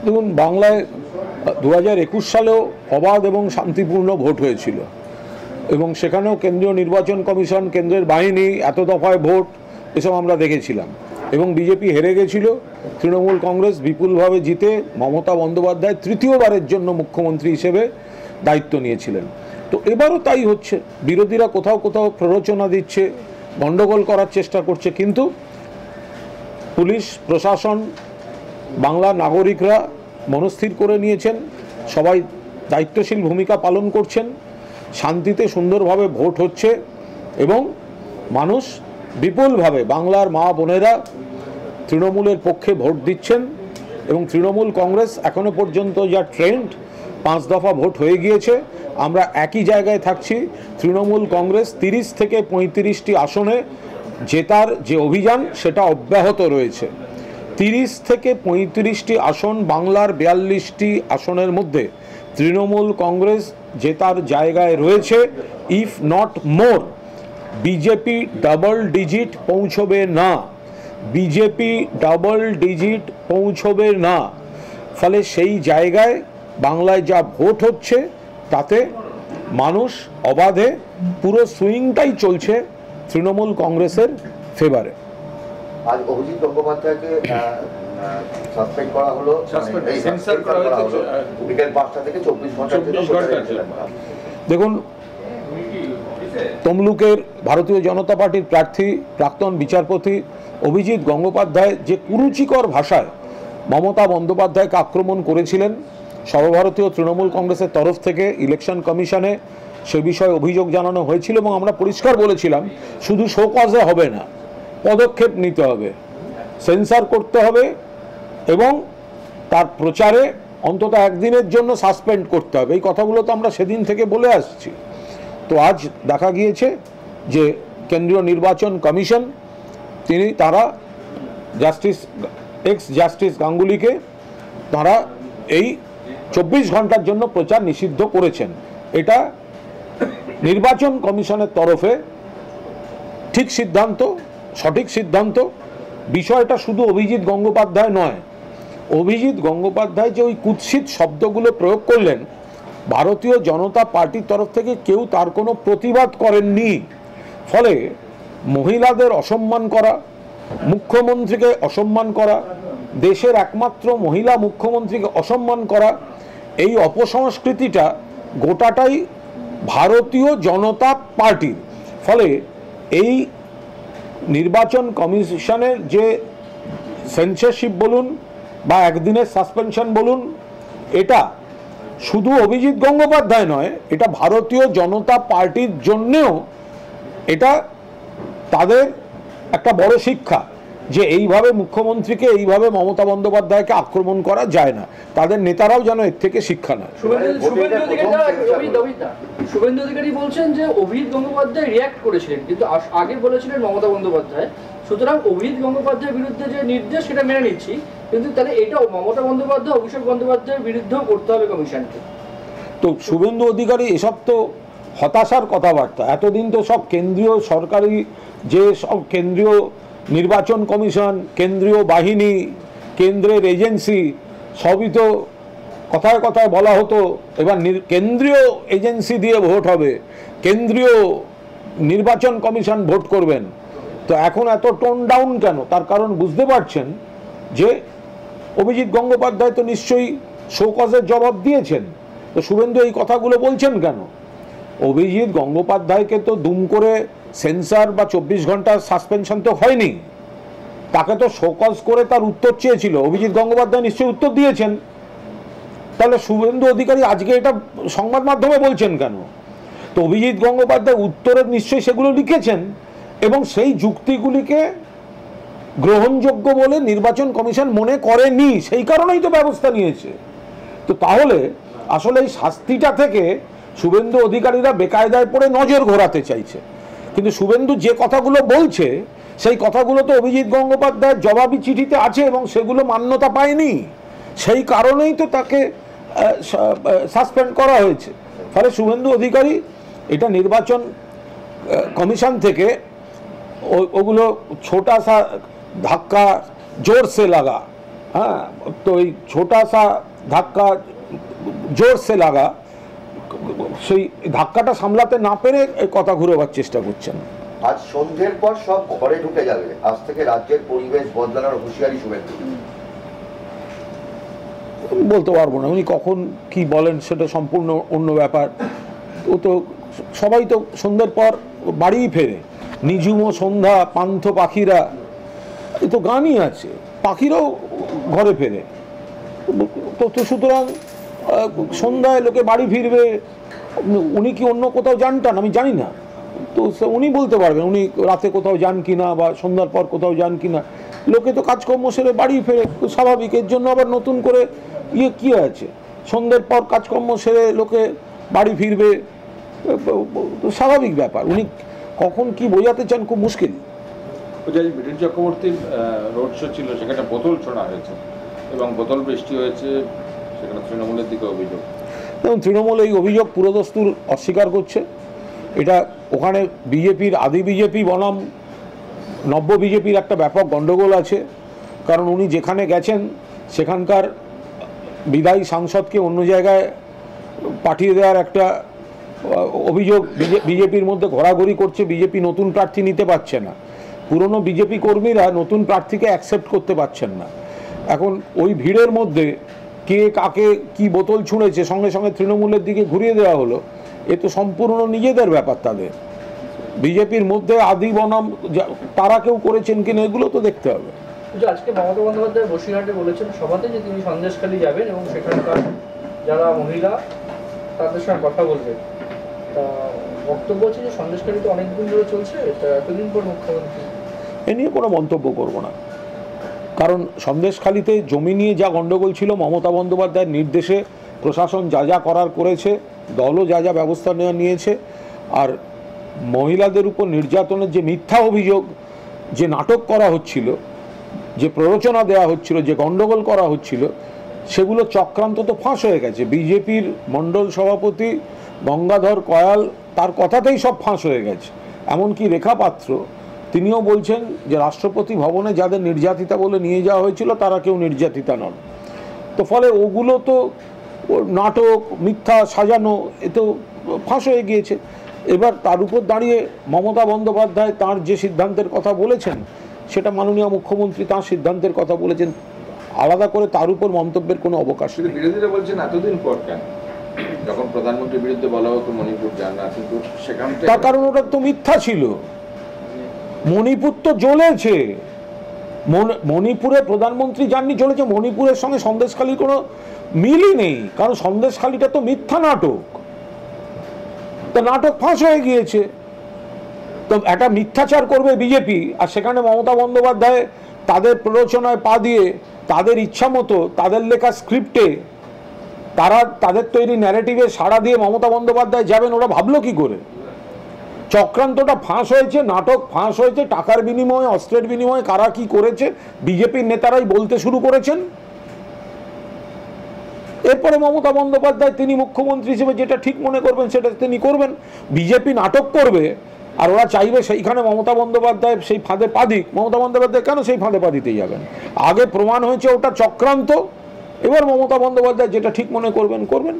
দেখুন, বাংলায় 2021 সালেও অবাধ এবং শান্তিপূর্ণ ভোট হয়েছিল এবং সেখানেও কেন্দ্রীয় নির্বাচন কমিশন, কেন্দ্রের বাহিনী, এত দফায় ভোট, এসব আমরা দেখেছিলাম এবং বিজেপি হেরে গেছিল। তৃণমূল কংগ্রেস বিপুলভাবে জিতে মমতা বন্দ্যোপাধ্যায় তৃতীয়বারের জন্য মুখ্যমন্ত্রী হিসেবে দায়িত্ব নিয়েছিলেন। তো এবারও তাই হচ্ছে, বিরোধীরা কোথাও কোথাও প্ররোচনা দিচ্ছে, গণ্ডগোল করার চেষ্টা করছে, কিন্তু পুলিশ প্রশাসন, বাংলার নাগরিকরা মনস্থির করে নিয়েছেন, সবাই দায়িত্বশীল ভূমিকা পালন করছেন, শান্তিতে সুন্দরভাবে ভোট হচ্ছে এবং মানুষ বিপুলভাবে, বাংলার মা বোনেরা তৃণমূলের পক্ষে ভোট দিচ্ছেন এবং তৃণমূল কংগ্রেস এখনো পর্যন্ত যা ট্রেন্ড, 5 দফা ভোট হয়ে গিয়েছে, আমরা একই জায়গায় থাকছি। তৃণমূল কংগ্রেস 30 থেকে 35টি আসনে জেতার যে অভিযান সেটা অব্যাহত রয়েছে। 30 থেকে 35টি আসন, বাংলার 42টি আসনের মধ্যে তৃণমূল কংগ্রেস জেতার জায়গায় রয়েছে, if not more. BJP double digit পৌঁছবে না, বিজেপি ডাবল ডিজিট পৌঁছবে না। ফলে সেই জায়গায় বাংলায় যা ভোট হচ্ছে তাতে মানুষ অবাধে, পুরো সুইংটাই চলছে তৃণমূল কংগ্রেসের ফেভারে। আজ অভিজিৎ গঙ্গোপাধ্যায়কে সাসপেন্ড করা হলো, সেন্সর করা হলো বিকেল 5টা থেকে 24 ঘন্টা। দেখুন, তমলুকের ভারতীয় জনতা পার্টির প্রার্থী প্রাক্তন বিচারপতি অভিজিৎ গঙ্গোপাধ্যায় যে কুরুচিকর ভাষায় মমতা বন্দ্যোপাধ্যায়কে আক্রমণ করেছিলেন, সর্বভারতীয় তৃণমূল কংগ্রেসের তরফ থেকে ইলেকশন কমিশনে সে বিষয়ে অভিযোগ জানানো হয়েছিল এবং আমরা পরিষ্কার বলেছিলাম শুধু শো কজে হবে না, পদক্ষেপ নিতে হবে, সেন্সর করতে হবে এবং তার প্রচারে অন্তত একদিনের জন্য সাসপেন্ড করতে হবে। এই কথাগুলো তো আমরা সেদিন থেকে বলে আসছি। তো আজ দেখা গিয়েছে যে কেন্দ্রীয় নির্বাচন কমিশন তারা এক্স জাস্টিস গাঙ্গুলিকে তারা এই 24 ঘন্টার জন্য প্রচার নিষিদ্ধ করেছেন। এটা নির্বাচন কমিশনের তরফে ঠিক সিদ্ধান্ত, সঠিক সিদ্ধান্ত। বিষয়টা শুধু অভিজিৎ গঙ্গোপাধ্যায় নয়, অভিজিৎ গঙ্গোপাধ্যায় যে ওই কুৎসিত শব্দগুলো প্রয়োগ করলেন, ভারতীয় জনতা পার্টির তরফ থেকে কেউ তার কোনো প্রতিবাদ করেননি। ফলে মহিলাদের অসম্মান করা, মুখ্যমন্ত্রীকে অসম্মান করা, দেশের একমাত্র মহিলা মুখ্যমন্ত্রীকে অসম্মান করা, এই অপসংস্কৃতিটা গোটাটাই ভারতীয় জনতা পার্টির। ফলে এই নির্বাচন কমিশনের যে সেন্সরশিপ বলুন বা একদিনের সাসপেনশন বলুন, এটা শুধু অভিজিৎ গঙ্গোপাধ্যায় নয়, এটা ভারতীয় জনতা পার্টির জন্যেও এটা তাদের একটা বড় শিক্ষা যে এইভাবে মুখ্যমন্ত্রীকে, এইভাবে মমতা বন্দ্যোপাধ্যায়কে আক্রমণ করা যায় না। তাদের নেতারাও যেন এর থেকে শিক্ষা নেয়। শুভেন্দু অধিকারী বলছেন যে অভিজিৎ গঙ্গোপাধ্যায় রিয়াক্ট করেছিলেন, কিন্তু আগে বলেছিলেন মমতা বন্দ্যোপাধ্যায়। সুতরাং অভিজিৎ গঙ্গোপাধ্যায়ের বিরুদ্ধে যে নির্দেশ সেটা মেনে নিচ্ছি, কিন্তু তাহলে এটাও মমতা বন্দ্যোপাধ্যায়, অভিষেক বন্দ্যোপাধ্যায়ের বিরুদ্ধেও করতে হবে কমিশনকে। তো শুভেন্দু অধিকারী এসব তো হতাশার কথাবার্তা। এতদিন তো সব কেন্দ্রীয় সরকারি, যে সব কেন্দ্রীয় নির্বাচন কমিশন, কেন্দ্রীয় বাহিনী, কেন্দ্রের এজেন্সি, সবই তো কথায় কথায় বলা হতো এবার কেন্দ্রীয় এজেন্সি দিয়ে ভোট হবে, কেন্দ্রীয় নির্বাচন কমিশন ভোট করবেন। তো এখন এত টোন ডাউন কেন? তার কারণ বুঝতে পারছেন যে অভিজিৎ গঙ্গোপাধ্যায় তো নিশ্চয়ই শোকজের জবাব দিয়েছেন। তো শুভেন্দু এই কথাগুলো বলছেন কেন? অভিজিৎ গঙ্গোপাধ্যায়কে তো দুম করে সেন্সার বা 24 ঘন্টার সাসপেনশন তো হয়নি, তাকে তো শোকজ করে তার উত্তর চেয়েছিল। অভিজিৎ গঙ্গোপাধ্যায় নিশ্চয়ই উত্তর দিয়েছেন। তাহলে শুভেন্দু অধিকারী আজকে এটা সংবাদ মাধ্যমে বলছেন কেন? তো অভিজিৎ গঙ্গোপাধ্যায় উত্তরে নিশ্চয়ই সেগুলো লিখেছেন এবং সেই যুক্তিগুলিকে গ্রহণযোগ্য বলে নির্বাচন কমিশন মনে করেনি, সেই কারণেই তো ব্যবস্থা নিয়েছে। তো তাহলে আসলে এই শাস্তিটা থেকে শুভেন্দু অধিকারীরা বেকায়দায় পড়ে নজর ঘোরাতে চাইছে, কিন্তু শুভেন্দু যে কথাগুলো বলছে সেই কথাগুলো তো অভিজিৎ গঙ্গোপাধ্যায়ের জবাবি চিঠিতে আছে এবং সেগুলো মান্যতা পায়নি, সেই কারণেই তো তাকে সাসপেন্ড করা হয়েছে। ফলে শুভেন্দু অধিকারী এটা নির্বাচন কমিশন থেকে ওগুলো ছোটা সা ধাক্কা জোর সে লাগা, हाँ, तो ये छोटा सा धक्का जोर से লাগা, সেই ধাক্কাটা সামলাতে না পেরে এই কথা ঘুরোবার চেষ্টা করছেন। আজ সন্ধ্যের পর সব ঘরে ঢুকে যাবে, আজ থেকে রাজ্যের পরিবেশ বদলানোর হুঁশিয়ারি শুভেন্দু। বলতে পারবো না, উনি কখন কি বলেন সেটা সম্পূর্ণ অন্য ব্যাপার। ও তো সবাই তো সন্ধ্যের পর বাড়িই ফেরে, নিঝুম সন্ধ্যা পান্থ পাখিরা, এ তো গানই আছে, পাখিরাও ঘরে ফেরে। তো সুতরাং সন্ধ্যায় লোকে বাড়ি ফিরবে, উনি কি অন্য কোথাও জানটান আমি জানি না, তো উনি বলতে পারবেন উনি রাতে কোথাও যান কিনা বা সন্ধ্যার পর কোথাও যান কিনা। লোকে তো কাজকর্ম সেরে বাড়ি ফেরে, স্বাভাবিক। এর জন্য আবার নতুন করে কি আছে, সন্ধ্যের পর কাজকর্ম সেরে লোকে বাড়ি ফিরবে, স্বাভাবিক ব্যাপার। উনি কখন কি বোঝাতে চান খুব মুশকিল। বিদ্যুৎ চক্রবর্তীর রোড শো ছিল, সেখানে বোতল ছোড়া হয়েছে এবং বোতল বৃষ্টি হয়েছে, সেখানে তৃণমূলের দিকে অভিযোগ। এবং তৃণমূল এই অভিযোগ পুরোদস্তুর অস্বীকার করছে। এটা ওখানে বিজেপির আদি বিজেপি বনাম নব্য বিজেপির একটা ব্যাপক গণ্ডগোল আছে। কারণ উনি যেখানে গেছেন সেখানকার বিদায়ী সাংসদকে অন্য জায়গায় পাঠিয়ে দেওয়ার একটা অভিযোগ বিজেপির মধ্যে ঘোরাঘুরি করছে। বিজেপি নতুন প্রার্থী নিতে পারছে না, পুরনো বিজেপি কর্মীরা নতুন প্রার্থীকে অ্যাকসেপ্ট করতে পারছেন না। এখন ওই ভিড়ের মধ্যে কে কাকে কি বোতল ছুঁড়েছে সঙ্গে সঙ্গে তৃণমূলের দিকে ঘুরিয়ে দেওয়া হলো, এ তো সম্পূর্ণ নিজেদের ব্যাপার। তাদের বিজেপির মধ্যে আদি বনাম তারা কেউ করেছেন কিনা এগুলো তো দেখতে হবে। আজকে মমতা বন্দ্যোপাধ্যায় বসিরহাটে বলেছেন সভাতে যে তিনি সন্দেশখালী যাবেন এবং সেখানকার যারা মহিলা তাদের সঙ্গে কথা বলবেন। তা বক্তব্য হচ্ছে যে সন্দেশখালী তো অনেকদিন ধরে চলছে, এতদিন পর মুখ্যমন্ত্রী। এ নিয়ে কোনো মন্তব্য করব না, কারণ সন্দেশখালীতে জমি নিয়ে যা গণ্ডগোল ছিল মমতা বন্দ্যোপাধ্যায়ের নির্দেশে প্রশাসন যা যা করার করেছে, দলও যা যা ব্যবস্থা নেওয়া নিয়েছে। আর মহিলাদের উপর নির্যাতনের যে মিথ্যা অভিযোগ, যে নাটক করা হচ্ছিল, যে প্ররোচনা দেওয়া হচ্ছিল, যে গণ্ডগোল করা হচ্ছিল, সেগুলো চক্রান্ত তো ফাঁস হয়ে গেছে। বিজেপির মণ্ডল সভাপতি গঙ্গাধর কয়াল তার কথাতেই সব ফাঁস হয়ে গেছে। এমনকি রেখা পাত্র তিনিও বলছেন যে রাষ্ট্রপতি ভবনে যাদের নির্যাতিতা বলে নিয়ে যাওয়া হয়েছিল তারা কেউ নির্যাতিতা নন। তো ফলে ওগুলো তো নাটক, মিথ্যা সাজানো, এ তো ফাঁস হয়ে গিয়েছে। এবার তার উপর দাঁড়িয়ে মমতা বন্দ্যোপাধ্যায় তার যে সিদ্ধান্তের কথা বলেছেন, সেটা মাননীয় মুখ্যমন্ত্রী তার সিদ্ধান্তের কথা বলেছেন, আলাদা করে তার উপর মন্তব্যের কোনো অবকাশ নেই। বিরোধীরা বলছেন এতদিন পর কেন, যখন প্রধানমন্ত্রীর বিরুদ্ধে বলা হতো মণিপুর যান না, কিন্তু সেখান থেকে তার কারণ ওটা তো মিথ্যা ছিল। মণিপুর তো জ্বলেছে, মণিপুরে প্রধানমন্ত্রী যাননি, চলেছে। মণিপুরের সঙ্গে সন্দেশখালীর কোনো মিলই নেই, কারণ সন্দেশখালীটা তো মিথ্যা নাটক। তো নাটক ফাঁস হয়ে গিয়েছে। তো একটা মিথ্যাচার করবে বিজেপি, আর সেখানে মমতা বন্দ্যোপাধ্যায় তাদের প্ররোচনায় পা দিয়ে তাদের ইচ্ছা মতো তাদের লেখা স্ক্রিপ্টে তাদের তৈরি ন্যারেটিভে সাড়া দিয়ে মমতা বন্দ্যোপাধ্যায় যাবেন, ওরা ভাবলো কি করে? চক্রান্তটা ফাঁস হয়েছে, নাটক ফাঁস হয়েছে, টাকার বিনিময়ে, অস্ত্রের বিনিময়ে কারা কি করেছে বিজেপির নেতারাই বলতে শুরু করেছেন। এরপরে মমতা বন্দ্যোপাধ্যায় তিনি মুখ্যমন্ত্রী হিসেবে যেটা ঠিক মনে করবেন সেটা তিনি করবেন। বিজেপি নাটক করবে আর ওরা চাইবে সেইখানে মমতা বন্দ্যোপাধ্যায় সেই ফাঁদে পা দিক। মমতা বন্দ্যোপাধ্যায় কেন সেই ফাঁদে পা দিতে যাবেন? আগে প্রমাণ হয়েছে ওটা চক্রান্ত, এবার মমতা বন্দ্যোপাধ্যায় যেটা ঠিক মনে করবেন করবেন।